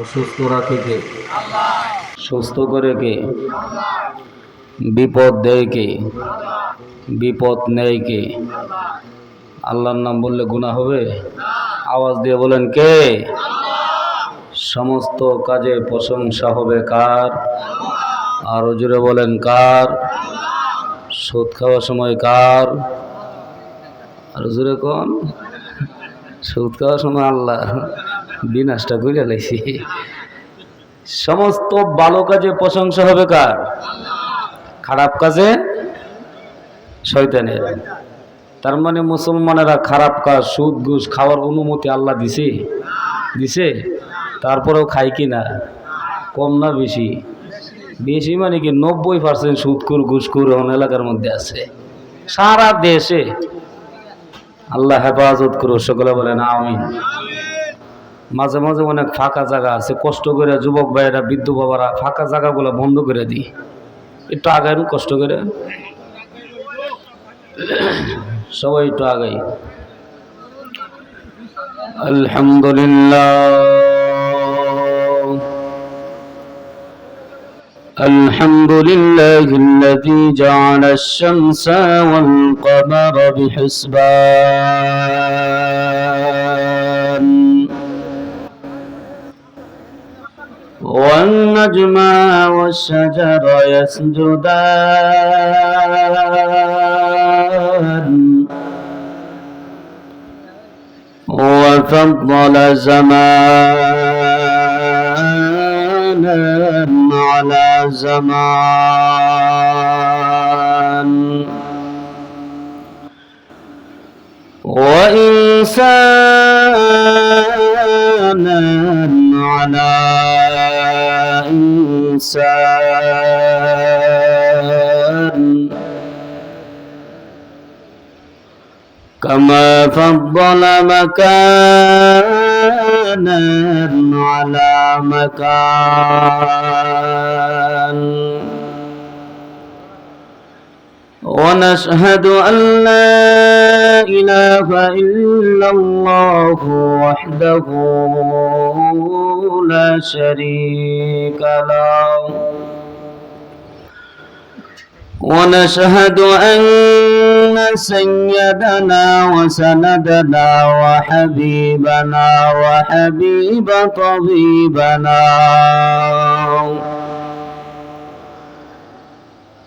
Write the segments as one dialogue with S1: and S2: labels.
S1: অসুস্থ রাখে কে? সুস্থ করে কে? বিপদ দেয় কে? বিপদ নেয় কে? আল্লাহর নাম বললে গুনাহ হবে? আওয়াজ দিয়ে বলেন কে? সমস্ত কাজে প্রশংসা হবে কার? আরো জোরে বলেন কার? সুদ খাওয়ার সময় কার? আরো জোরে কোন? সুদ খাওয়ার সময় আল্লাহ। বিনাশটা করে লাইছি। সমস্ত ভালো কাজে প্রশংসা হবে কার? খারাপ কাজে শয়তানের। তার মানে মুসলমানেরা খারাপ কাজ, সুদ ঘুষ খাওয়ার অনুমতি আল্লাহ দিছে? দিছে? তারপরেও খায় কি না? কম না বেশি? বেশি মানে কি 90% সুদখোর ঘুষখোর এলাকার মধ্যে আছে সারা দেশে। আল্লাহ হেফাজত করো, সকলে বলেন আমিন। মাঝে মাঝে অনেক ফাঁকা জায়গা আছে, কষ্ট করে যুবক ভাইয়েরা বৃদ্ধ বাবারা ফাঁকা জায়গাগুলো বন্ধ করে দিই, একটু আগান কষ্ট করে, সবাই একটু আগাই। আলহামদুলিল্লাহ الحمد لله الذي جعل الشمس والقمر بحسبان والنجم والشجر يسجدان وفضل زمانا على زمان وإنسانا على إنسان كما فضل مكانا على مكان ونشهد أن لا إله إلا الله وحده لا شريك له ونشهد أن سيدنا وسندنا وحبيبنا وحبيب طبيبنا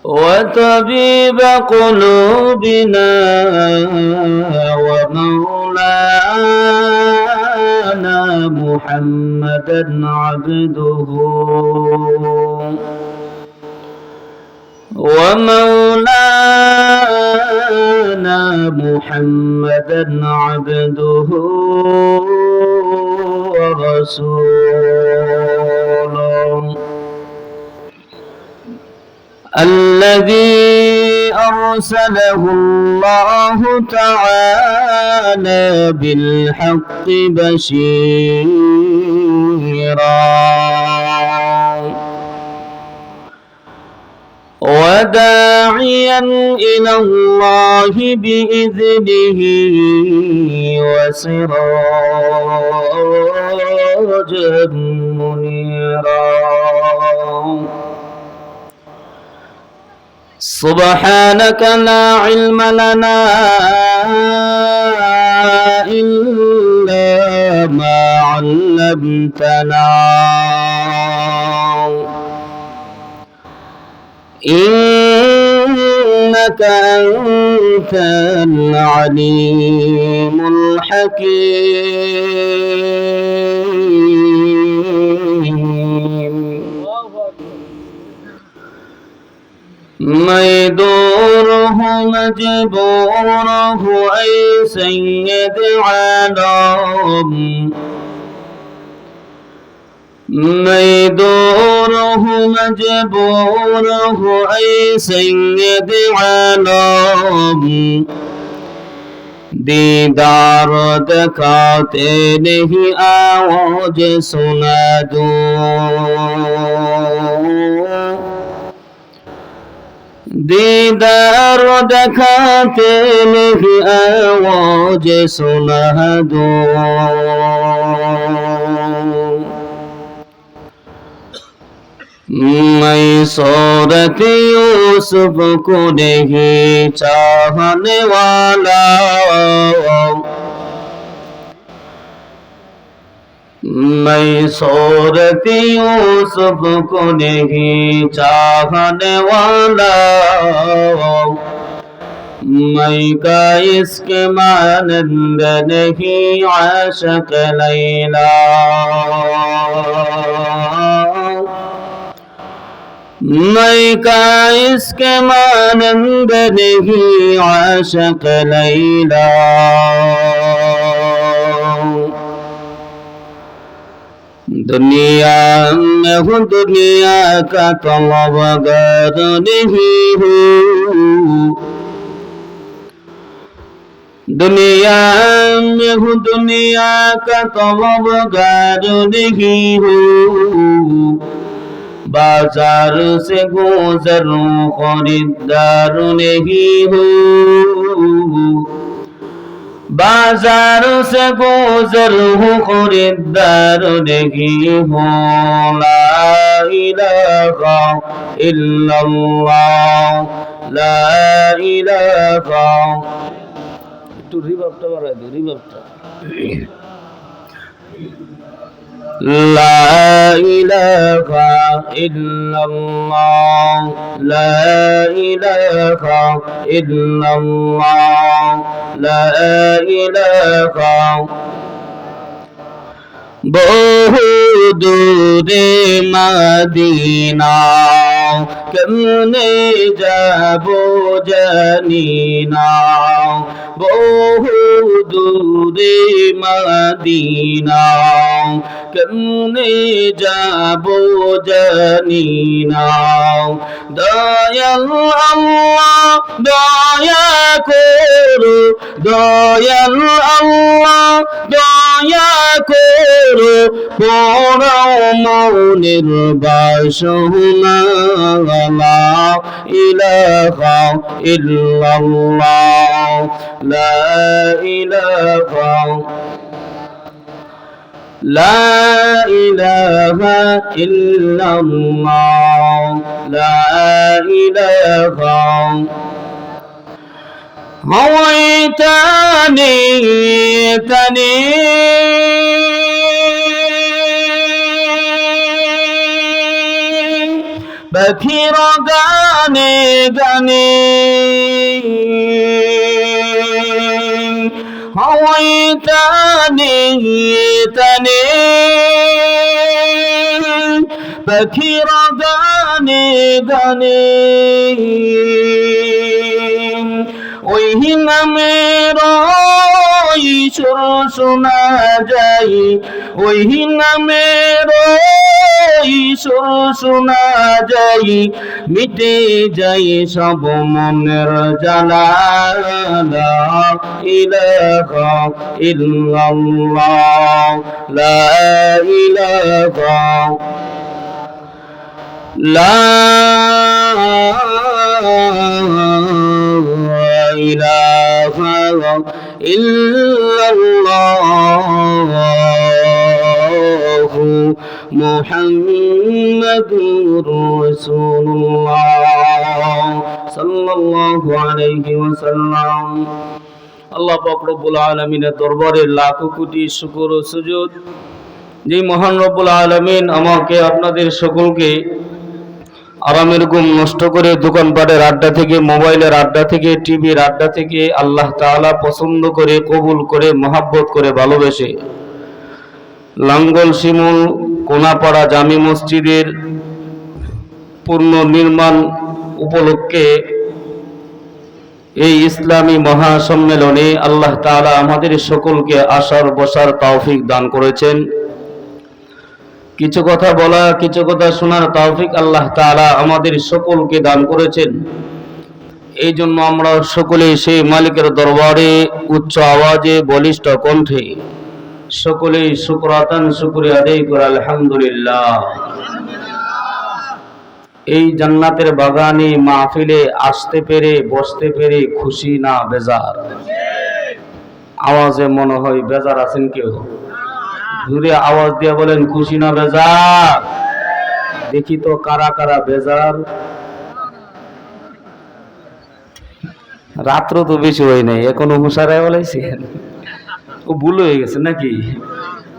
S1: وطبيب قلوبنا ومولانا محمدا عبده ومولانا محمدا عبده ورسوله الذي أرسله الله تعالى بالحق بشيرا وداعيا إلى الله بإذنه وسراجا منيرا سبحانك لا علم لنا إلا ما علمتنا إنك أنت العليم الحكيم ميدوره مجبوره أي سيد عالم ميدوره مجبوره أي سيد عالم दीदार दिखाते नहीं आवाज सुना दो दीदार दिखाते नहीं आवाज सुना दो
S2: मैं सूरत यूसुफ को नहीं चाहने वाला, मैं सूरत यूसुफ को नहीं चाहने वाला, मैं का इसके मानंद नहीं आशिक लैला, मैं का इसके मानंद नहीं आशिक लैला। दुनिया में हूँ दुनिया का तलबगार नहीं हूँ, दुनिया में हूँ दुनिया का तलबगार नहीं हूँ, बाजार से गुजरूं खरीदार नहीं हूँ, बाजार से गुजरूं खरीदार नहीं हूँ। ला इलाहा इल्लल्लाह, ला इलाहा, একটু রিভাবটা বাড়াই দিই, রিভাবটা। লা ইলাহা ইল্লাল্লাহ, লা ইলাহা ইল্লাল্লাহ, লা ইলাহা। বহু দূরে মদিনা কেমনে যাব জানি না, বহু দূরে মদিনা কেমনে যাব জানি না। দয়াল আল্লাহ দয়া করো, দয়াল আল্লাহ দয়া করো, পড়াও মনের বাসনা। লা ইলাহা ইল্লাল্লাহ, লা ইলাহা, লা ইলাহা ইল্লাল্লাহ, লা ইলাহা। هويتني تني بكر غني غني، هويتني تني بكر غني غني، ওই নামের সুর শোনা যায়, ওই নামের সুর শোনা যায়, মিটে যায় সব মনের জ্বালা। লা ইলাহা ইল্লাল্লাহ, লা ইলাহা, লা ইলাহা ইল্লাল্লাহু মুহাম্মাদুর রাসূলুল্লাহ সাল্লাল্লাহু আলাইহি ওয়াসাল্লাম। আল্লাহ পাক রব্বুল আলামিনের দরবারে লাখো কোটি শুকর ও সুজুদ, যে মহান রব্বুল আলামিন আমাকে আপনাদের সকলকে আরামের ঘুম নষ্ট করে দোকানপাটের আড্ডা থেকে, মোবাইলের আড্ডা থেকে, টিভির আড্ডা থেকে আল্লাহ তাআলা পছন্দ করে, কবুল করে, মহাব্বত করে, ভালোবেসে লাঙ্গল শিমুল কোনাপাড়া জামি মসজিদের পূর্ণ নির্মাণ উপলক্ষে এই ইসলামী মহাসম্মেলনে আল্লাহ তাআলা আমাদের সকলকে আসার বসার তৌফিক দান করেছেন। কিছু কথা বলা, কিছু কথা শোনার তৌফিক আল্লাহ তাআলা আমাদের সকলকে দান করেছেন। এই জন্য আমরা সকলেই সেই মালিকের দরবারে উচ্চ আওয়াজে বলিষ্ঠ কণ্ঠে সকলেই শুকরাতান শুকরিয়া আদায় করে আলহামদুলিল্লাহ। এই জান্নাতের বাগানে মাহফিলে আসতে পেরে, বসতে পেরে খুশি না বেজার? আওয়াজে মনে হয় বেজার আছেন কেউ? জোরে আওয়াজ দিয়ে বলেন খুশি না বেজার?
S1: দেখি তো কারা কারা বেজার। রাত্র তো বেশি হয় নাই, এখনো হুঁশারায় বলাইছেন, ও ভুল হয়ে গেছে নাকি?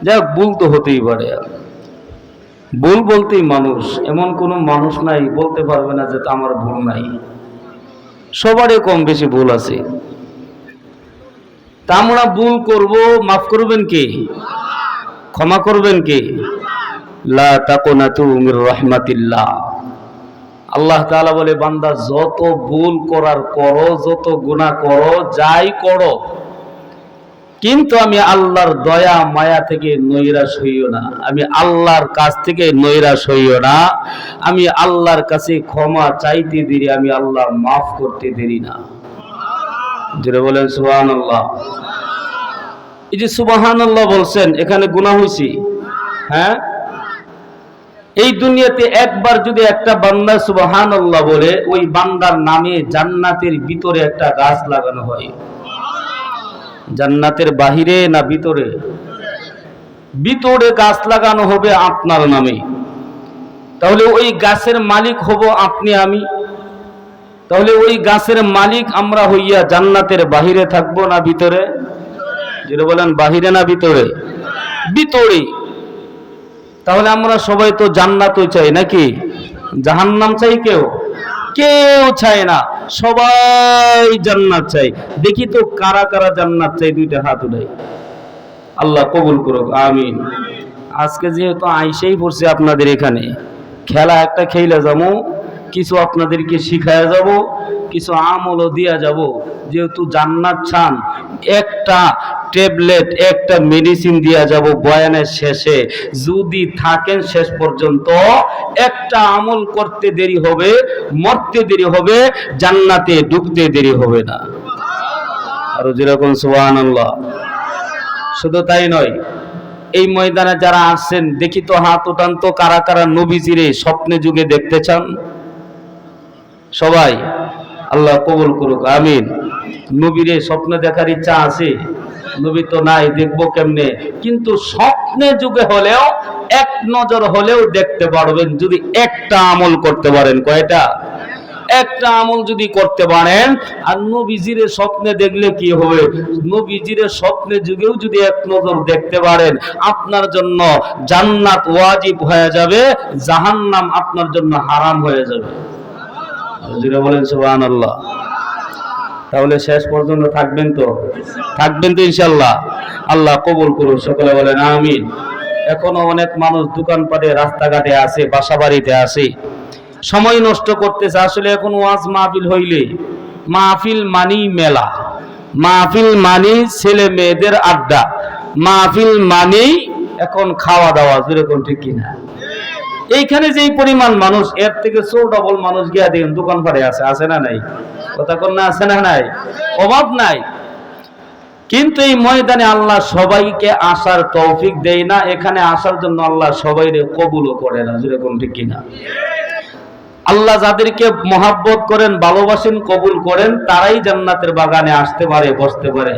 S1: যাক, ভুল তো হতেই পারে। ভুল বলতেই মানুষ, এমন কোনো মানুষ নাই বলতে পারবে না যে আমার ভুল নাই। সবারই কম বেশি ভুল আছে। তা আমরা ভুল করব, মাফ করবেন কে? ক্ষমা করবেন কে? লা তাকুনাতু মির রাহমাতিল্লাহ। আল্লাহ তাআলা বলে, বান্দা যত ভুল করার করো, যত গুনাহ করো, যাই করো, কিন্তু আমি আল্লাহর দয়া মায়া থেকে নৈরাশ হইও না, আমি আল্লাহর কাছ থেকে নৈরাশ হইও না, আমি আল্লাহর কাছে ক্ষমা চাইতে দেরি, আমি আল্লাহ মাফ করতে দেরি না। যেটা বলেন সুবহানাল্লাহ। এই যে সুবহানাল্লাহ বলছেন, এখানে গুনাহ হইছে? হ্যাঁ, এই দুনিয়াতে একবার যদি একটা বান্দা সুবহানাল্লাহ বলে, ওই বান্দার নামে জান্নাতের ভিতরে একটা গাছ লাগানো হয়। জান্নাতের বাহিরে না ভিতরে? ভিতরে গাছ লাগানো হবে আপনার নামে। তাহলে ওই গাছের মালিক হব আপনি আমি। তাহলে ওই গাছের মালিক আমরা হইয়া জান্নাতের বাহিরে থাকবো না ভিতরে? যেটা বলেন, বাহিরে না ভিতরে? ভিতরে। তাহলে আমরা সবাই তো জান্নাতই চাই নাকি? জাহান্নাম চাই কেউ? কেউ চায় না, সবাই জান্নাত চাই। দেখি তো কারা কারা জান্নাত চাই, দুইটা হাত উঠাই। আল্লাহ কবুল করুক, আমিন। আজকে যেহেতু আইসেই পড়ছে আপনাদের এখানে, খেলা একটা খেলে যাবো, কিছু আপনাদেরকে শিখায়া যাব, কিছু আমলও দিয়া যাব। যেহেতু জান্নাত চান, একটা ট্যাবলেট, একটা মেডিসিন দিয়া যাব বয়ানের শেষে। যদি থাকেন শেষ পর্যন্ত, একটা আমল করতে দেরি হবে, মরতে দেরি হবে, জান্নাতে ঢুকতে দেরি হবে না। আর যেরকম সুবহানাল্লাহ। শুধু তাই নয়, এই ময়দানে যারা আসছেন, দেখি তো হাত উঠান তো, কারা কারা নবীজিরে স্বপ্নে যুগে দেখতে চান? সবাই? আল্লাহ কবুল করুক, আমিন। নবীরে স্বপ্নে দেখার ইচ্ছা আছে? নবী তো নাই, দেখবো কেমনে? কিন্তু স্বপ্নে যুগে হলেও, এক নজর হলেও দেখতে পারবেন, যদি একটা আমল করতে পারেন। কয়টা? একটা আমল যদি করতে পারেন। আর নবীজিরে স্বপ্নে দেখলে কি হবে? নবীজিরে স্বপ্নে যুগেও যদি এক নজর দেখতে পারেন, আপনার জন্য জান্নাত ওয়াজিব হয়ে যাবে, জাহান্নাম আপনার জন্য হারাম হয়ে যাবে। যেটা বলেন সুবহানাল্লাহ। তাহলে শেষ পর্যন্ত থাকবেন তো? থাকবেন তো ইনশাআল্লাহ? আল্লাহ কবুল করুন, সকলে বলেন আমিন। এখনো অনেক মানুষ দোকানপাটে, রাস্তাঘাটে আছে, বাসা বাড়িতে আছে, সময় নষ্ট করতেছে। আসলে এখন ওয়াজ মাহফিল হইলে, মাহফিল মানি মেলা, মাহফিল মানি ছেলে মেয়েদের আড্ডা, মাহফিল মানি এখন খাওয়া দাওয়া। যেরকম ঠিক কিনা? এইখানে যে পরিমাণ মানুষ, এর থেকে 100 ডবল মানুষ গিয়া দেখেন দোকানপাটে আছে। আছে না নাই? কথা কোন না? আছে না নাই? অভাব নাই। কিন্তু এই ময়দানে আল্লাহ সবাইকে আসার তৌফিক দেয় না। এখানে আসার জন্য আল্লাহ সবাইরে কবুলও করে না। যেরকম ঠিক কিনা? আল্লাহ যাদেরকে মহাব্বত করেন, ভালোবাসেন, কবুল করেন, তারাই জান্নাতের বাগানে আসতে পারে, বসতে পারে।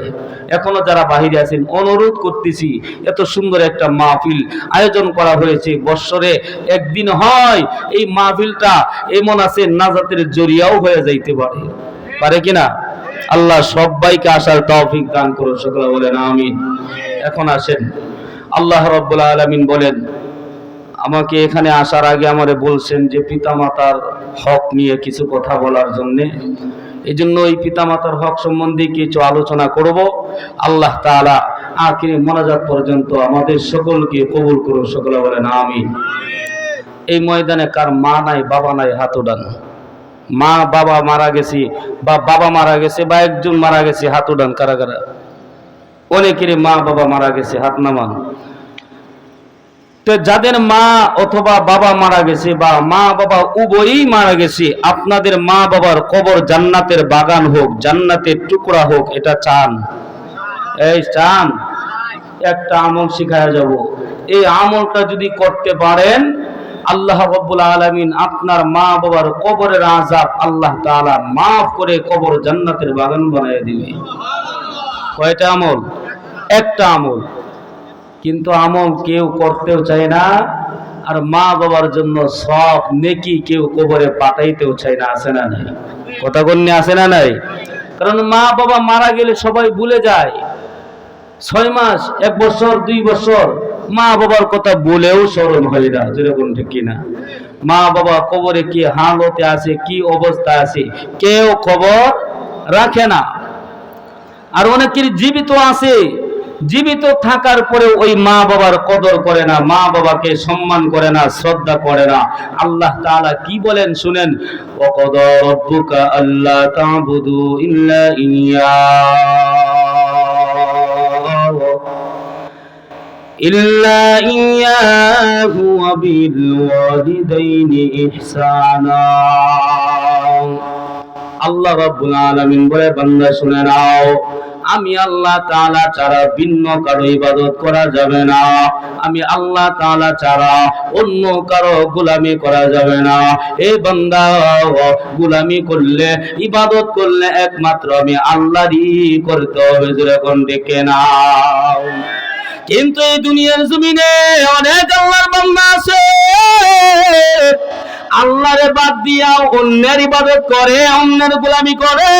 S1: এখনো যারা বাহিরে আছেন, অনুরোধ করতেছি, এত সুন্দর একটা মাহফিল আয়োজন করা হয়েছে, বৎসরে একদিন হয়। এই মাহফিলটা এমন আছে, নাজাতের জরিয়াও হয়ে যাইতে পারে। পারে কিনা? আল্লাহ সবাইকে আসার তৌফিক দান করুন, সকলে বলেন আমিন। এখন আসেন, আল্লাহ রাব্বুল আলামিন বলেন, আমাকে এখানে আসার আগে আমারে বলছেন যে পিতামাতার হক নিয়ে কিছু কথা বলার জন্য। এই জন্য এই পিতামাতার হক সম্বন্ধে কিছু আলোচনা করব। আল্লাহ তাআলা আখিরি মোনাজাত পর্যন্ত আমাদের সকলকে কবুল করুন, সকলে বলেন আমিন। এই ময়দানে কার মা নাই, বাবা নাই, হাত উঠান। মা বাবা মারা গেছে, বা বাবা মারা গেছে, বা একজন মারা গেছে, হাত উঠান। কারা কারা? অনেকেরই মা বাবা মারা গেছে, হাত নামান। তো যাদের মা অথবা বাবা মারা গেছে, বা মা বাবা উভয়ই মারা গেছে, আপনাদের মা বাবার কবর জান্নাতের বাগান হোক, জান্নাতের টুকরা হোক, এটা চান? এই চান? একটা আমল শিখায়া যাব। এই আমলটা যদি করতে পারেন, আল্লাহ রাব্বুল আলামিন আপনার মা বাবার কবরের আযাব আল্লাহ তাআলা মাফ করে কবর জান্নাতের বাগান বানিয়ে দিবে। কয়টা আমল? একটা আমল। কিন্তু আমল কেউ করতেও চায় না, আর মা বাবার জন্য সব নেকি কেউ কবরে পাঠাইতেও চায় না, আছে না নাই? কথা কন্যা আছে না নাই? কারণ মা বাবা মারা গেলে সবাই ভুলে যায়। 6 মাস, 1 বছর, 2 বছর মা বাবার কথা বলেও স্মরণ হয় না, যেরকম ঠিক কিনা? মা বাবা কবরে কি হালতে আছে, কি অবস্থা আছে, কেউ খবর রাখে না। আর অনেকের জীবিত আছে, জীবিত থাকার পরে ওই মা বাবার কদর করে না, মা বাবাকে সম্মান করে না, শ্রদ্ধা করে না। আল্লাহ তাআলা কি বলেন শুনেন, ওয়াকাদা রাব্বুকা আল্লা তা'বুদু ইল্লা ইয়্যাহু ওয়া বিল ওয়ালিদাইনি ইহসানা। আল্লাহ রাব্বুল আলামিন বলে, বান্দা শুনে নাও, আমি আল্লাহ তাআলা ছাড়া ভিন্ন কারো ইবাদত করা যাবে না, আমি আল্লাহ তাআলা ছাড়া অন্য কারো গোলামি করা যাবে না। এ বান্দা, গোলামি করলে, ইবাদত করলে একমাত্র আমি আল্লাহরই করতে হবে, যেরকম ডেকে নাও। কিন্তু এই দুনিয়ার জমিনে অনেক আল্লাহর বান্দা আছে, আল্লাহরে বাদ দিয়া অন্যের ইবাদত করে, অন্যের গোলামি করে।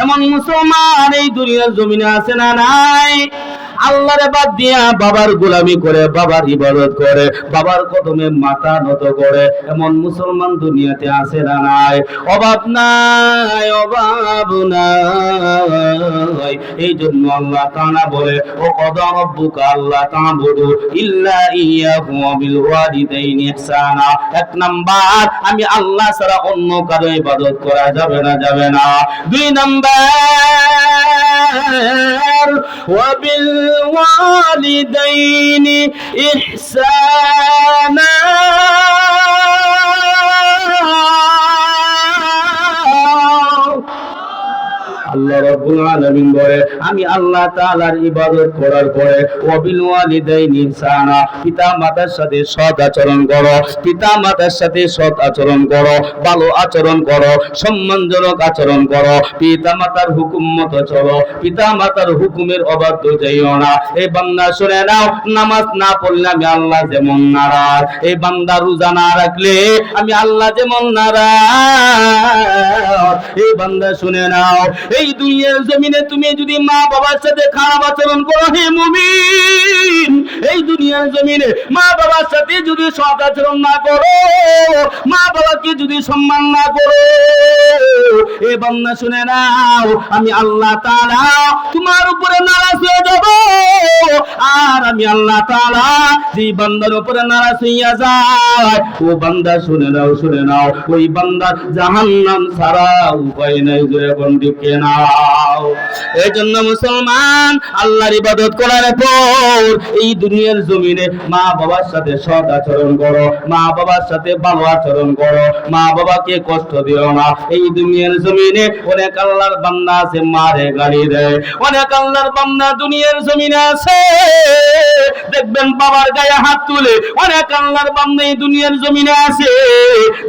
S1: এমন মুসলমান এই দুনিয়ার জমিনে আছে না নাই? আল্লাহরে বাদ দিয়া বাবার গোলামি করে, বাবার ইবাদত করে, বাবার কদমে মাথা নত করে, এমন মুসলমান দুনিয়াতে আছে না নাই? অভাব নাই, অভাব নাই। এই জন্য আল্লাহ তাআলা বলে, ও কদা রাব্বুকা আল্লা তা'বুদু ইল্লা ইয়্যাহু ওয়া বিল ওয়ালিদাইনি ইহসানা। 1 নাম্বার, আমি আল্লাহ ছাড়া অন্য কারো ইবাদত করা যাবে না, যাবে না। 2 নাম্বার, ওয়া বিল ওয়ালিদাইনি ইহসানা। আল্লাহ রাব্বুল আলামিন বলে, আমি আল্লাহ তাআলার ইবাদত করার পরে ওয়া বিল ওয়ালিদাইনি ইহসানা, পিতা মাতার সাথে সৎ আচরণ করো, পিতা মাতার সাথে সৎ আচরণ করো, ভালো আচরণ করো, সম্মানজনক আচরণ করো, পিতা মাতার হুকুম মতো চলো, পিতা মাতার হুকুমের অবাধ্য যাইও না। এই বান্দা শুনে নাও, নামাজ না পড়লে আমি আল্লাহ যেমন নারাজ, এই বান্দা রোজা না রাখলে আমি আল্লাহ যেমন নারাজ। এই বান্দা শুনে নাও, এই দুনিয়ার জমিনে তুমি যদি মা বাবার সাথে খারাপ আচরণ করো, হে মুমিন, এই দুনিয়ার জমিনে মা বাবার সাথে যদি সৎ আচরণ না করো, মা বাবাকে যদি সম্মান না করো, এ বান্দা শুনে নাও, আমি আল্লাহ তাআলা তোমার উপরে নারাজ হয়ে যাব। আর আমি আল্লাহ তাআলা যে বান্দার উপরে নারাজ হইয়া যায়, ও বান্দা শুনে নাও, শুনে নাও, ওই বান্দার জাহান্নাম ছাড়া উপায় নাই, যখন দেখে নাও। এই জন্য মুসলমান, আল্লাহর ইবাদত করার পর এই দুনিয়ার জমিনে মা বাবার সাথে সৎ আচরণ করো, মা বাবার সাথে ভালো আচরণ করো, মা বাবাকে কষ্ট দিও না। এই দুনিয়ার জমিনে অনেক আল্লাহর বান্দা আছে মারে গালি দেয়, অনেক আল্লাহর বান্দা দুনিয়ার জমিনে আছে দেখবেন বাবার গায়ে হাত তুলে, অনেক আল্লাহর বান্দা এই দুনিয়ার জমিনে আছে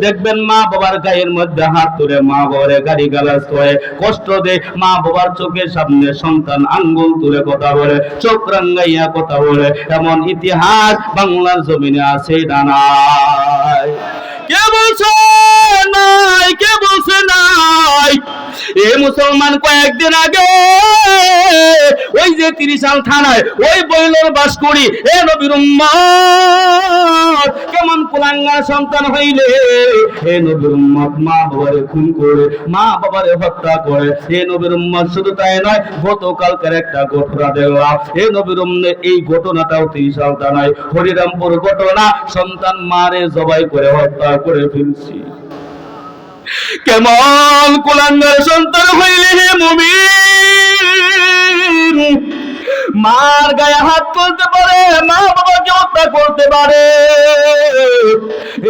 S1: দেখবেন মা বাবার গায়ের মধ্যে হাত তুলে মা বাবারে গালি গালাজ করে, কষ্ট দেয়। মা বাবার চোখের সামনে সন্তান আঙ্গুল তুলে কথা বলে, চোখ রাঙ্গাইয়া কথা বলে, এমন ইতিহাস বাংলার জমিনে আছে না নাই? কে বলছে নাই? কে বলছে নাই? এ মুসলমান, কয়েকদিন আগে ওই যে 30 থানায় ওই বইলের বাস করি, এ নবীর উম্মত কেমন কুলাঙ্গার সন্তান হইলে, হে নবীর উম্মত মা বাবারে খুন করে, মা বাবারে হত্যা করে। হে নবীর উম্মত, শুধু তাই নয়, গতকালকের একটা ঘটনা দেখলাম। হে নবীর উম্মত, এই ঘটনাটাও 30 থানায়, হরিরামপুর ঘটনা, সন্তান মারে জবাই করে হত্যা করে ফেলছি। কেমন কুলাঙ্গার সন্তান হইলে হে মুমিন, মার গায়ে হাত তুলতে পারে, মা বাবাকে হত্যা করতে পারে।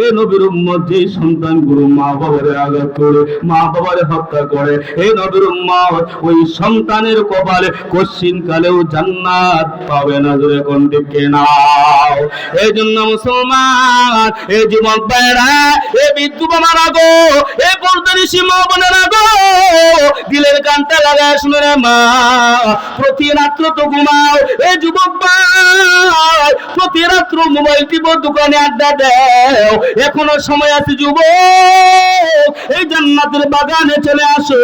S1: এ
S2: নবীর উম্মত যে সন্তানগুলো মা বাবারে আঘাত করে, মা বাবারে হত্যা করে, হে নবীর উম্মত ওই সন্তানের কপালে কশ্চিন কালেও জান্নাত পাবে না। জোরে কোন দিকে নাও। এই জন্য মুসলমান, এই যুবক ভাইরা, এই বিধবা বাবারা গো, এই পর্দানিশী মা বোনেরা গো, দিলের কানটা লাগায় শুনে রে মা, প্রতি রাত্র তো ঘুমাও। এই যুবক ভাই, প্রতি রাত্র মোবাইল টিপো, দোকানে আড্ডা দেও, এখনো সময় আছে যুবক। এই জান্নাতের বাগানে চলে আসো,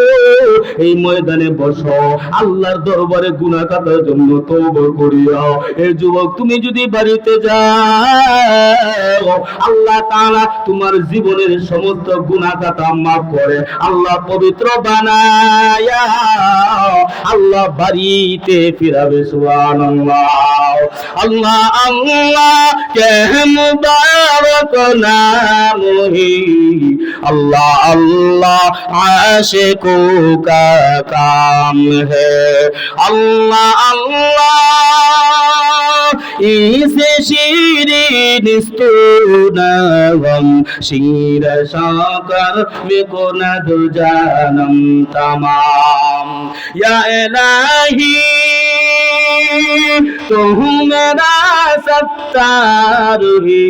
S2: এই ময়দানে বসো, আল্লাহর দরবারে গুনাহ কাটার জন্য তওবা করিয়া। এই যুবক, তুমি যদি বাড়িতে যাও, আল্লাহ তাআলা তোমার জীবনের সমস্ত গুনাহ কাটা মাফ করে, আল্লাহ পবিত্র বানায়া আল্লাহ বাড়িতে ফিরাবে। সুবহানাল্লাহ। আল্লাহ আল্লাহ কে মুবারক নাম হি, अल्लाह अल्लाह आशिकों का काम है। अल्लाह अल्लाह इसे शीरीन स्तूनगम शीर शाकर में कुनद जानम तमाम। या इलाही तू मेरा सत्तार ही,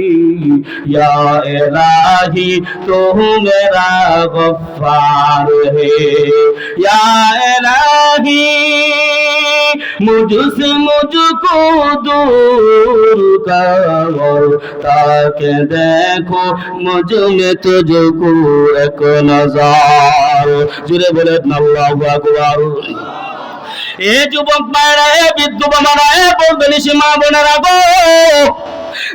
S2: या इलाही तू मेरा गफ्फार है, या इलाही मुझसे मुझको दूर करो, ताकि देखो मुझ में तुझको एक नज़र। जुरे बोले अल्लाहु अकबर। এ যুবক ভাইরা, এ বৃদ্ধ বাবারা, এ পর্দানিশী মা বোনেরা গো,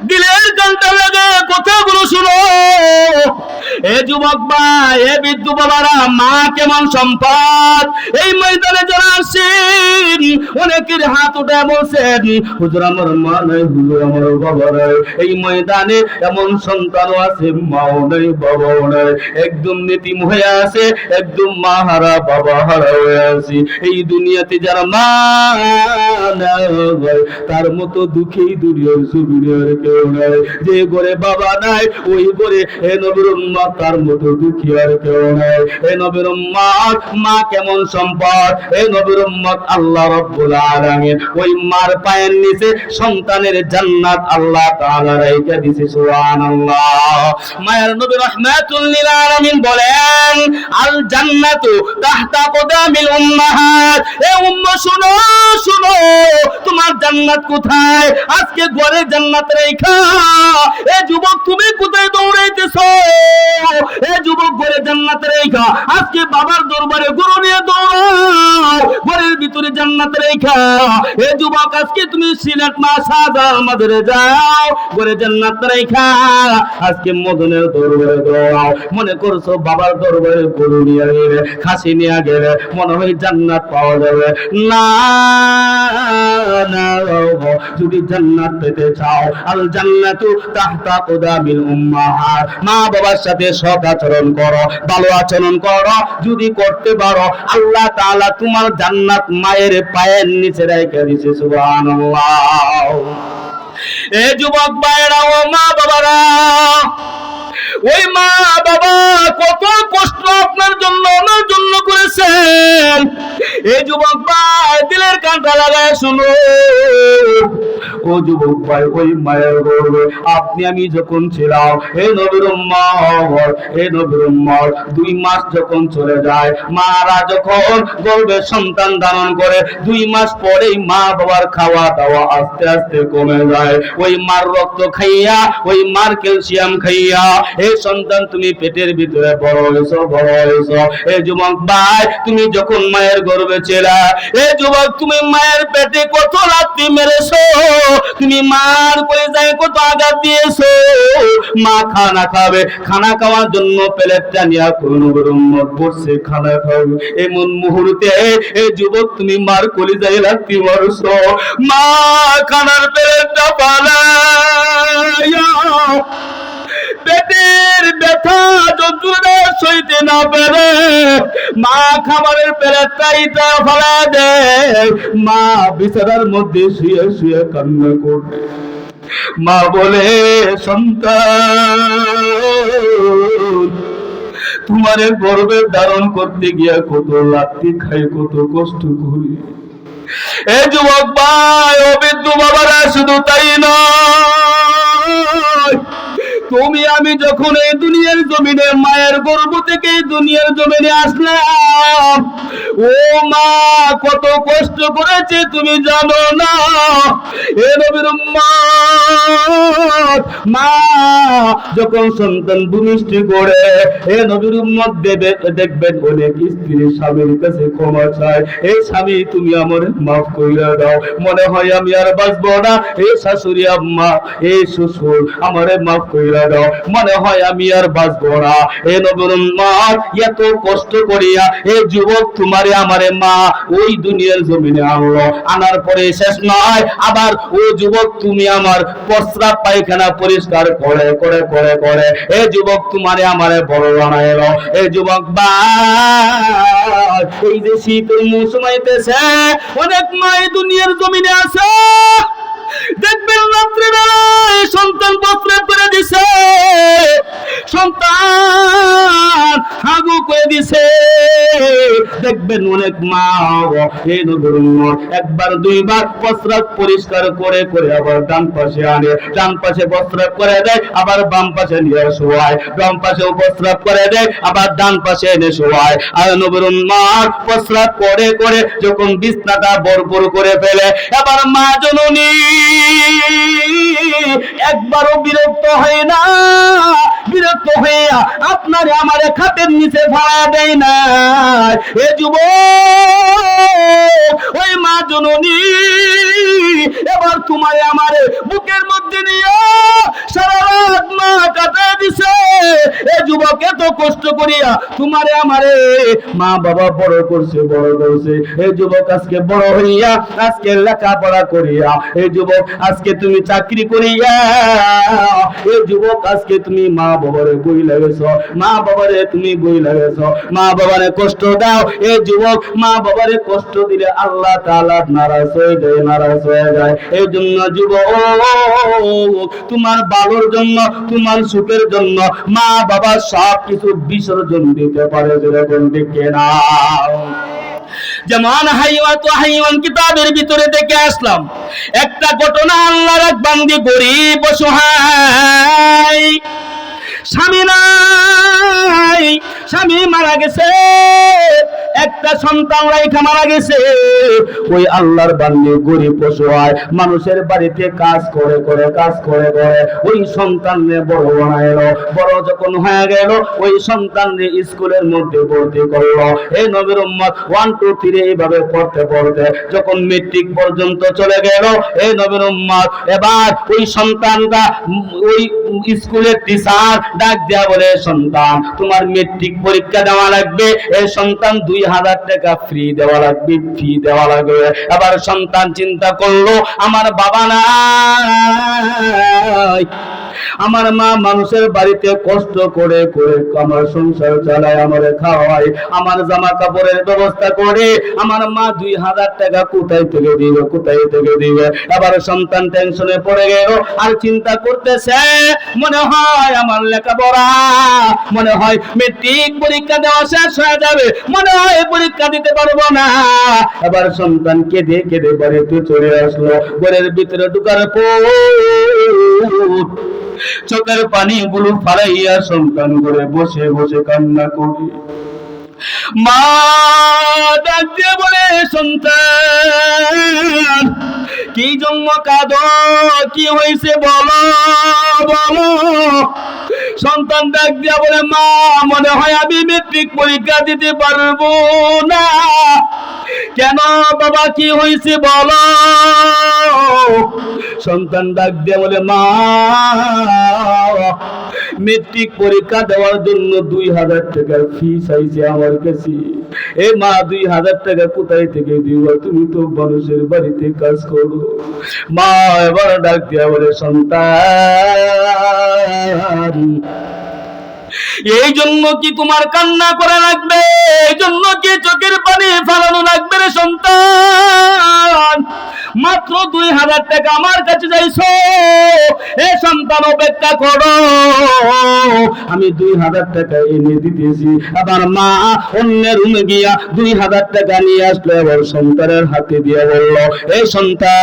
S2: দিলের কানটা লাগে কথাগুলো শুনো। এ যুবক ভাই, এ বৃদ্ধ বাবারা, মা কেমন সম্পদ। এই ময়দানে যারা আসেন, অনেকের হাত উঠে বলছেন, হুজুর আমার মা নাই, হুজুর আমার বাবা নাই। এই ময়দানে এমন সন্তানও আছে, মাও নাই, বাবাও নাই, একদম নীতিম হয়ে আছে, একদম মা হারা বাবা হারা হয়ে আছে। এই দুনিয়াতে যারা মা নাই, তার মতো দুঃখী দুনিয়ার সুবিধার কেউ নাই। যে ঘরে বাবা নাই, ওই ঘরে হে নবীর উম্মত, তার মতো দুঃখী আর কেউ নাই। হে নবীর উম্মত, মা কেমন সম্পদ। হে নবীর উম্মত, আল্লাহ রাব্বুল আলামিন ওই মার পায়ের নিচে সন্তানের জান্নাত আল্লাহ তাআলা রাইখা দিয়েছে। সুবহানাল্লাহ। মায়ের নবী রাহমাতুল লিল আলামিন বলেন, আল জান্নাতু তাহতা কদামিল উম্মাহাত। এ উম্মাহ শুনো শুনো, তোমার জান্নাত কোথায়? আজকে ঘরে জান্নাত রাইখা এ যুবক তুমি কোথায় দৌড়াইতেছো? এ যুবক, ঘরে জান্নাত রাইখা আজকে বাবার দরবারে গরু নিয়ে দৌড়াও, ঘরের ভিতরে জান্নাত রাইখা। এ যুবক, আজকে তুমি সিলেট মা সাদা মাদারে যাও, ঘরে জান্নাত রাইখা আজকে মদনের দরবারে দৌড়াও। মনে করছো বাবার দরবারে গরু নিয়ে গেলে, খাসি নিয়ে গেলে মনে হয় জান্নাত পাওয়া যাবে। না না, যদি জান্নাত পেতে চাও, আল জান্নাতু তাহতা কুদামিল উম্মাহাত। মা বাবার সাথে সৎ আচরণ করো, ভালো আচরণ করো, যদি করতে পারো আল্লাহ তাআলা তোমার জান্নাত মায়ের পায়ের নিচে রেখে দিয়েছে। সুবহানাল্লাহ। এ যুবক ভাইরা, ও মা বাবারা, ওই মা বাবা কত কষ্ট আপনার জন্য আমার জন্য করেছেন। এই যুবক ভাই, দিলের কানটা লাগায় শুনো। ও যুবক ভাই, ওই মায়ের গর্ভে আপনি আমি যখন ছিলাম, হে নবীর উম্মত, হে নবীর উম্মত, 2 মাস যখন চলে যায়, মারা যখন গর্ভে সন্তান ধারণ করে, 2 মাস পরেই মা বাবার খাওয়া দাওয়া আস্তে আস্তে কমে যায়। ওই মার রক্ত খাইয়া, ওই মার ক্যালসিয়াম খাইয়া এই সন্তান তুমি পেটের ভিতরে বড় হয়েছো, বড় হয়েছো। এই যুবক ভাই, তুমি যখন মায়ের গর্ভে ছিলা, এই যুবক, তুমি মায়ের পেটে কত লাথি মেরেছো, তুমি মার করে যায় কত আঘাত দিয়েছো। মা খানা খাবে, খানা খাওয়ার জন্য প্লেটটা নিয়ে কোন উম্মত বসে খানা খাবে, এমন মুহূর্তে এই যুবক তুমি মার কলিজায় লাথি মারছো। মা খানার প্লেটটা পালায়া পেটের ব্যথা যন্ত্রণা সইতে না পেরে মা খাবারের প্লেটটা ইটা ফেলা দেয়। মা বিছানার মধ্যে শুয়ে শুয়ে কান্না করবে। মা বলে, সন্তান তোমারে গর্ভে ধারণ করতে গিয়া কত লাত্তি খাই, কত কষ্ট করি। এ যুবক ভাই, অবিদ্য বাবারা, শুধু তাই নয়, তুমি আমি যখন এই দুনিয়ার জমিনে মায়ের গর্ভ থেকে এই দুনিয়ার জমিনে আসলাম, ও মা কত কষ্ট করেছে তুমি জানো না। এ নবীর উম্মত, মা যখন সন্তান ভূমিষ্ঠ করে, এ নবীর উম্মত দেখবেন অনেক স্ত্রী স্বামীর কাছে ক্ষমা চায়, এই স্বামী তুমি আমার মাফ কইরা দাও, মনে হয় আমি আর বাঁচবো না, এই শাশুড়ি আম্মা, এই শ্বশুর আমারে মাফ কইরা দাও, মনে হয় আমি আর বাঁচবো না। এ নবীর উম্মত, এত কষ্ট করিয়া এই যুবক তোমারে আমারে মা ওই দুনিয়ার জমিনে আনলো, আনার পরে শেষ নয়, আবার ও যুবক তুমি আমার প্রস্রাব পায়খানা পরিষ্কার করে করে করে করে এ যুবক তোমারে আমারে বড় বানাইলো। এ যুবক ভাই, এই যে শীতের মৌসুম আইতেছে, অনেক মা এই দুনিয়ার জমিনে আছে, দেখবেন রাত্রিবেলায় সন্তান প্রস্রাব করে দিছে, সন্তান হাগু করে দিছে, দেখবেন অনেক মা এই নবীর উম্মত একবার দুইবার প্রস্রাব পরিষ্কার করে করে আবার ডান পাশে আনে, ডান পাশে প্রস্রাব করে দেয়, আবার বাম পাশে নিয়ে শোয়ায়, বাম পাশেও প্রস্রাব করে দেয়, আবার ডান পাশে এনে শোয়ায়। আর নবীর উম্মত প্রস্রাব করে করে যখন বিছনাটা ভরপুর করে ফেলে, এবার মা জননী একবারও বিরক্ত হয় না, বিরক্ত হইয়া আপনারে আমারে খাটের নিচে ভাড়া দেয় না। এ যুবক, ওই মা জননী এবার তোমারে আমারে বুকের মধ্যে নিয়ে সারা রাত মা কাটায় দিছে। এ যুবক, এত কষ্ট করিয়া তোমারে আমারে মা বাবা বড় করছে, বড় করছে। এই যুবক আজকে বড় হইয়া, আজকে লেখাপড়া করিয়া, এই যুবক আজকে তুমি চাকরি করিয়া, এই যুবক আজকে তুমি মা বাবারে বই লাগেছ, মা বাবারে তুমি বই লাগেছ, মা বাবারে কষ্ট দাও। এই যুবক, মা বাবারে কষ্ট দিলে আল্লাহ তাআলা নারাজ হয়ে যায়, নারাজ হয়ে যায়। এই জন্য যুবক, তোমার ভালোর জন্য, তোমার সুখের জন্য মা বাবা সব কিছু বিসর্জন দিতে পারে, যেরকম দেখে না। যেমন হাইওয়ান কিতাবের ভিতরে দেখে আসলাম একটা ঘটনা, আল্লাহর এক বান্দি গরিব অসহায়, স্বামী নাই, স্বামী মারা গেছে, একটা সন্তান রাইখা মারা গেছে। ওই আল্লাহর বান্দি গরিব অসহায় মানুষের বাড়িতে কাজ করে করে কাজ করে করে ওই সন্তানকে বড় বানাইলো। বড় যখন হয়ে গেল, ওই সন্তানকে স্কুলের মধ্যে ভর্তি করলো। এই নবীর উম্মত 1 2 3 এইভাবে পড়তে পড়তে যখন মেট্রিক পর্যন্ত চলে গেল, এই নবীর উম্মত এবার ওই সন্তানটা ওই স্কুলের টিচার ডাক দেয়া বলে, সন্তান তোমার মেট্রিক পরীক্ষা দেওয়া লাগবে, এই সন্তান 2000 টাকা ফ্রি দেওয়া লাগবে, ফি দেওয়া লাগবে। এবার সন্তান চিন্তা করলো, আমার বাবা নাই, আমার মা মানুষের বাড়িতে কষ্ট করে করে আমার সংসার চালায়, আমারে খাওয়ায়, আমার জামা কাপড়ের ব্যবস্থা করে, আমার মা 2000 টাকা কোথায় থেকে দিবে, কোথায় থেকে দিবে। এবার সন্তান টেনশনে পড়ে গেল, আর চিন্তা করতেছে, মনে হয় আমার লেখাপড়া, মনে হয় মেট্রিক পরীক্ষা দেওয়া শেষ হয়ে যাবে, মনে হয় পরীক্ষা দিতে পারবো না। এবার সন্তান কেঁদে কেঁদে বাড়িতে চলে আসলো। ঘরের ভিতরে ঢুকার পর চোখের পানিগুলো ফালাইয়া সন্তান ঘরে বসে বসে কান্না করে। মা ডাক দিয়ে বলে, সন্তান কি জন্য কাঁদো, কি হয়েছে বলো বলো। সন্তান ডাক দিয়া বলে, মা মনে হয় আমি মেট্রিক পরীক্ষা দিতে পারবো না। কেন বাবা, কি হয়েছে বলো। সন্তান ডাক দিয়া বলে, মা মেট্রিক পরীক্ষা দেওয়ার জন্য 2000 টাকার ফি চাইছে আমার কাছে। এ মা 2000 টাকা কোথায় থেকে দিব, তুমি তো মানুষের বাড়িতে কাজ করো। মা এবার ডাক দিয়া বলে, সন্তান এই জন্য কি তোমার কান্না করা লাগবে, এই জন্য কি চোখের পানি ফেলানো লাগবে রে সন্তান। মাত্র 2000 টাকা আমার কাছে চাইছো, এ সন্তান অপেক্ষা করো, আমি 2000 টাকা এনে দিতেছি। আবার মা অন্য রুমে গিয়া 2000 টাকা নিয়ে আসলো, এবার সন্তানের হাতে দিয়ে বলল, এই সন্তান,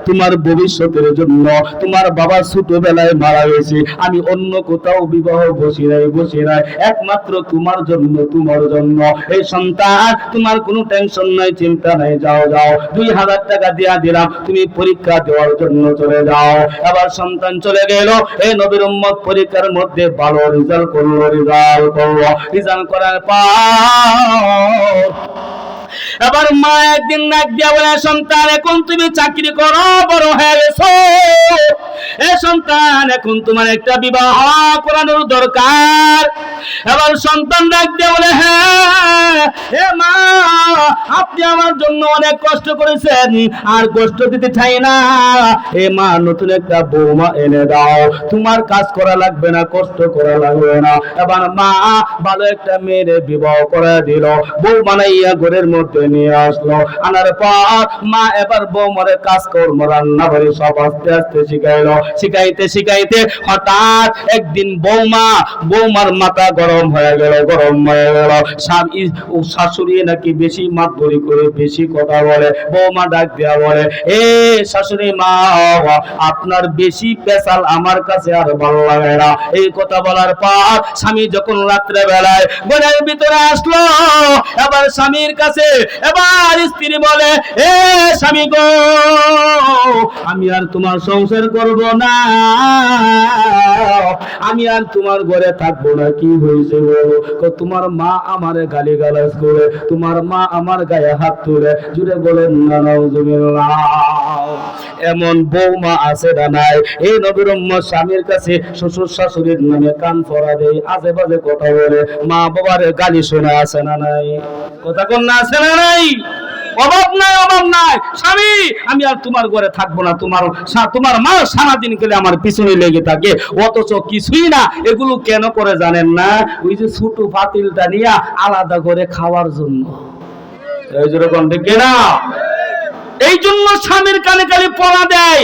S2: তোমার ভবিষ্যতের জন্য, তোমার বাবা ছোটবেলায় মারা গেছে, আমি অন্য কোথাও বিবাহ বসি নাই, একমাত্র তোমার জন্য, তোমার জন্য। এই সন্তান, তোমার কোনো টেনশন নাই, চিন্তা নাই, যাও 2000 টাকা দিয়া দিলাম, তুমি পরীক্ষা দেওয়ার জন্য চলে যাও। এবার সন্তান চলে গেল। এই নবীর উম্মত পরীক্ষার মধ্যে ভালো রেজাল্ট করলো, রেজাল্ট করার পর এবার মা একদিন ডাক দিয়া বলে, সন্তান, এখন তুমি চাকরি করো, বড় হয়ে গেছো, এ সন্তান, এখন তোমার একটা বিবাহ করানোর দরকার। এবার সন্তান ডাক দিয়া বলে, হ্যাঁ হে মা, আপনি আমার জন্য অনেক কষ্ট করেছেন, আর কষ্ট দিতে চাই না, এ মা, নতুন একটা বৌমা এনে দাও, তোমার কাজ করা লাগবে না, কষ্ট করা লাগবে না। এবার মা ভালো একটা মেয়ের বিবাহ করে দিল, বউ বানাইয়া ঘরের মধ্যে নিয়ে আসলো। আনার পর মা এবার বৌমারে কাজ কর্ম, রান্না বাড়ি সব আস্তে আস্তে শিখাইলো। শিখাইতে হঠাৎ একদিন বৌমার মাথা গরম হয়ে গেল। শাশুড়ি নাকি বেশি মাতবরি করে, বেশি কথা বলে। বৌমা ডাক দেয়া বলে, এ শাশুড়ি মা, আপনার বেশি পেশাল আমার কাছে আর ভালো লাগে না। এই কথা বলার পর স্বামী যখন রাত্রে বেলায় ঘরের ভিতরে আসলো, এবার স্বামীর কাছে এবার স্ত্রী বলে, এ স্বামী গো, আমি আর তোমার সংসার করব না, আমি আর তোমার ঘরে থাকবো না। কি হয়েছে বলো? তোমার মা আমারে গালিগালাজ করে, তোমার মা আমার গায়ে হাত তুলে, জুড়ে বলেন না নাউজুবিল্লাহ। এমন বৌমা আছে না নাই? এই নবীর উম্মত স্বামীর কাছে শ্বশুর শাশুড়ির নামে কান ফরা দেয়, আজে বাজে কথা বলে, মা বাবার গালি শোনা আছে না নাই? কথা কোন না আছে না নাই? অভাব নাই। স্বামী, আমি আর তোমার ঘরে থাকবো না, তোমার মা সারাদিন গেলে আমার পিছনে লেগে থাকে, অথচ কিছুই না। এগুলো কেন করে জানেন না? ওই যে ছোট পাতিলটা নিয়ে আলাদা করে খাওয়ার জন্য। এই যেরকম দেখে না, এই জন্য স্বামীর কানে কালি পড়া দেয়।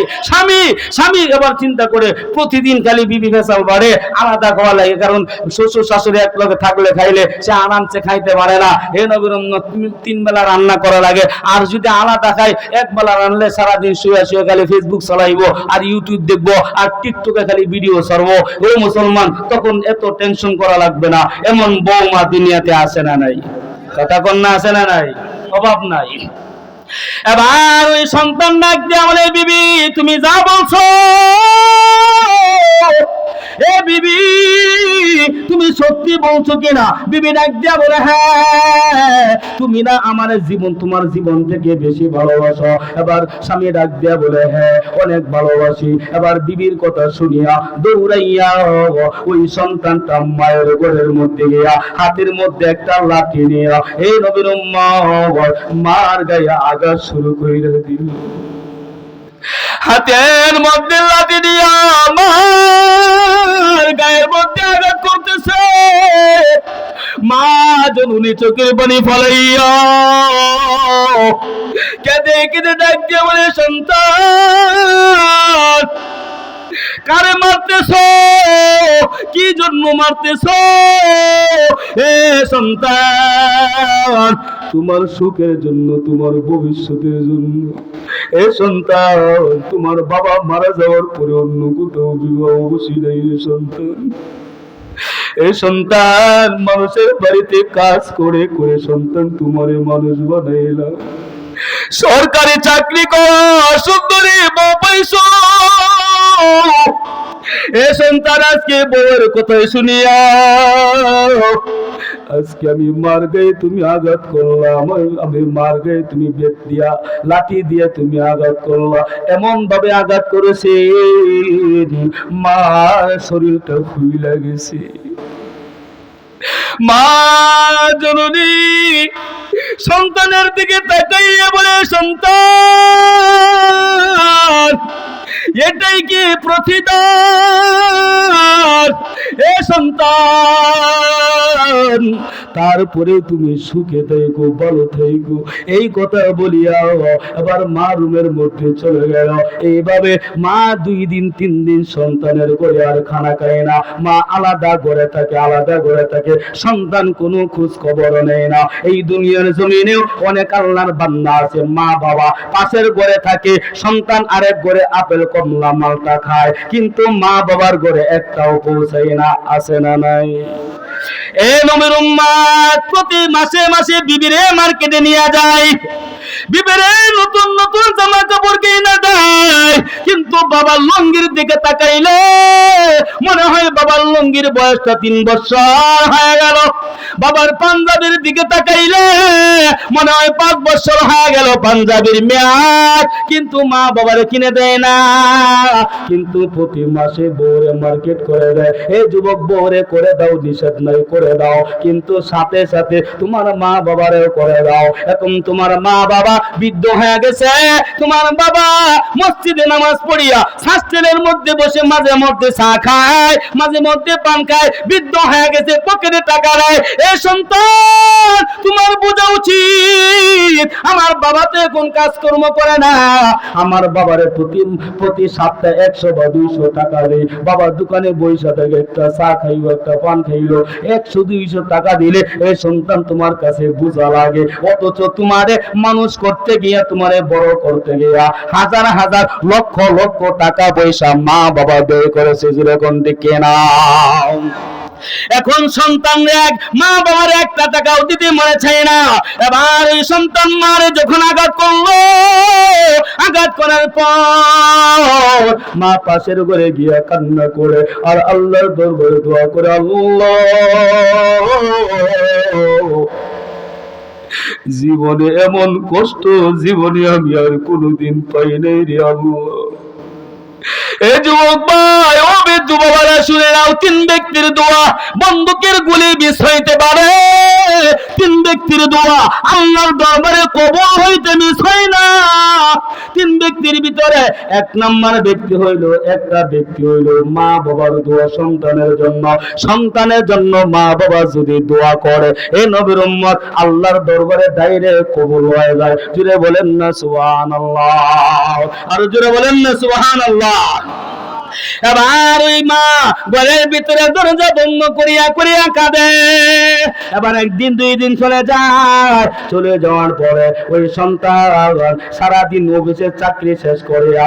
S2: স্বামী এবার চিন্তা করে প্রতিদিন খালি বিবি ফেসাল বাড়ে, আলাদা খাওয়া লাগে, কারণ শ্বশুর শাশুড়ি এক লগে থাকলে খাইলে সে আরামসে খাইতে পারে না। হে নবীর উম্মত, 3 বেলা রান্না করা লাগে, আর যদি আলাদা খাই, এক বেলা রান্নলে সারাদিন শুয়ে খালি ফেসবুক চালাইবো, আর ইউটিউব দেখবো, আর টিকটকে খালি ভিডিও ছাড়বো। ও মুসলমান, তখন এত টেনশন করা লাগবে না। এমন বৌমা দুনিয়াতে আসে না নাই? কথা কন্যা আসে না নাই? অভাব নাই। এবার ওই সন্তান ডাক দিয়ে বলে, বিবি তুমি যা বলছো, এ বিবি তুমি সত্যি বলছো কিনা? বিবি ডাক দিয়া বলে, হ্যাঁ, তুমি না আমার জীবন, তোমার জীবন থেকে বেশি ভালোবাসো। এবার স্বামী ডাক দিয়া বলে, হ্যাঁ, অনেক ভালোবাসি। এবার বিবির কথা শুনিয়া দৌড়াইয়া ওই সন্তানটা মায়ের ঘরের মধ্যে গিয়া হাতের মধ্যে একটা লাঠি নিয়া এই নবীর উম্মত মার গায়ে আঘাত শুরু করে দিল। হাতের মধ্যে লাঠি দিয়া মার গায়ের মধ্যে আঘাত করতেছে। মা জননী চোখের পানি ফলাইয়া কেঁদে কেঁদে ডাক দিয়ে বলে, সন্তান, কারে মারতেছো? কি জন্য মারতেছো? এ সন্তান, তোমার সুখের জন্য, তোমার ভবিষ্যতের জন্য। এ সন্তান, তোমার বাবা মারা যাওয়ার পরে অন্য কোথাও বিবাহ বসি নাই। সন্তান, এ সন্তান, মানুষের বাড়িতে কাজ করে করে সন্তান তোমারে মানুষ বানাইলাম। সরকারি চাকরি করো, সুন্দরী বউ পাইছো। এ সন্তান, আজকে বউয়ের কথাই শুনিয়া আজকে আমি মার গায়ে তুমি আঘাত করলা, আমি মার গায়ে তুমি বেত দিয়া, লাঠি দিয়া তুমি আঘাত করলা। এমন ভাবে আঘাত করেছে মা শরীরটা ফুইলা গেছে। মা জননী সন্তানের দিকে তাকাইয়া বলে, সন্তান, এটাই কি প্রতিদান? এ সন্তান, সন্তান, তারপরে তুমি সুখে থেকো, ভালো থেকো। এই কথা বলিয়া আবার মা রুমের মধ্যে চলে গেল। এইভাবে মা 2 দিন 3 দিন সন্তানের ঘরে আর খানা খায় না। মা আলাদা ঘরে থাকে, আলাদা ঘরে থাকে, সন্তান কোনো খোঁজ খবর নেয় না। এই দুনিয়ার জমিনেও অনেক আল্লাহর বান্দা আছে, মা বাবা পাশের ঘরে থাকে, সন্তান আরেক ঘরে আপেল কমলা মালটা খায়, কিন্তু মা বাবার ঘরে একটাও পৌঁছায় না। আছে না নাই? এ নবীর উম্মত, প্রতি মাসে মাসে বিবিরে মার্কেটে নিয়ে যায়, বিবিরে নতুন নতুন জামা কাপড় কিনে দেয়, কিন্তু বাবার লুঙ্গির দিকে তাকাইলে মনে হয় বাবার লুঙ্গির বয়সটা 3 বছর হয়ে গেল। বাবার পাঞ্জাবির দিকে তাকাইলে মনে হয় 5 বছর হয়ে গেল পাঞ্জাবির মেয়াদ, কিন্তু মা বাবারে কিনে দেয় না। কিন্তু প্রতি মাসে বউরে মার্কেট করে দেয়। এই যুবক, বউরে করে দাও, নিষেধ নাই, করে দাও, কিন্তু সাথে সাথে তোমার মা বাবারেও করে দাও। এখন তোমার মা বাবা বৃদ্ধ হয়ে গেছে, তোমার বাবা মসজিদে নামাজ পড়িয়া শাস্ত্রের মধ্যে বসে মাঝে মধ্যে চা খায়, মাঝে মধ্যে পান খায়, বৃদ্ধ হয়ে গেছে, পকেটে টাকা নেয়। এ সন্তান, তোমার বোঝা উচিত আমার বাবা তো এখন কাজকর্ম করে না। আমার বাবারে প্রতি সপ্তাহে 100 বা 200 টাকা দেয়। বাবার দোকানে বইসা থেকে একটা চা খাইলো, একটা পান খাইলো, 100-200 টাকা দিলে এই সন্তান তোমার কাছে বোঝা লাগে। অথচ তোমারে মানুষ করতে গিয়া, তোমারে বড় করতে গিয়া হাজার হাজার লক্ষ লক্ষ টাকা পয়সা মা বাবা ব্যয় করেছে। যেরকম দিকে না, এখন সন্তান মা বাবার একটা টাকাও দিতে মনে চায় না। এবার এই সন্তান মারে যখন আঘাত করলো, আঘাত করার পর মা পাশের ঘরে গিয়া কান্না করে আর আল্লাহর দরবারে দোয়া করে, আল্লাহ, জীবনে এমন কষ্ট জীবনে আমি আর কোনোদিন পাই নাই রে আল্লাহ। এ যুবক ভাই, ও বৃদ্ধ বাবারা, শুনে নাও, 3 ব্যক্তির দোয়া বন্দুকের গুলি বিষ হইতে পারে, 3 ব্যক্তির দোয়া আল্লাহর দরবারে কবুল হইতে মিস হয় না। 3 ব্যক্তির ভিতরে 1 নাম্বার ব্যক্তি হইল, একটা ব্যক্তি হইল মা বাবার দোয়া সন্তানের জন্য। সন্তানের জন্য মা বাবা যদি দোয়া করে, এ নবীর উম্মত, আল্লাহর দরবারে ডাইরেক্ট কবুল হয়ে যায়। জুড়ে বলেন না সুবহানাল্লাহ, আর জুড়ে বলেন না সুবহানাল্লাহ। এবার ওই মা ঘরের ভিতরে দরজা বন্ধ করিয়া করিয়া কাঁদে। এবার 1 দিন 2 দিন চলে যায়। চলে যাওয়ার পরে ওই সন্তান সারাদিন অফিসের চাকরি শেষ করিয়া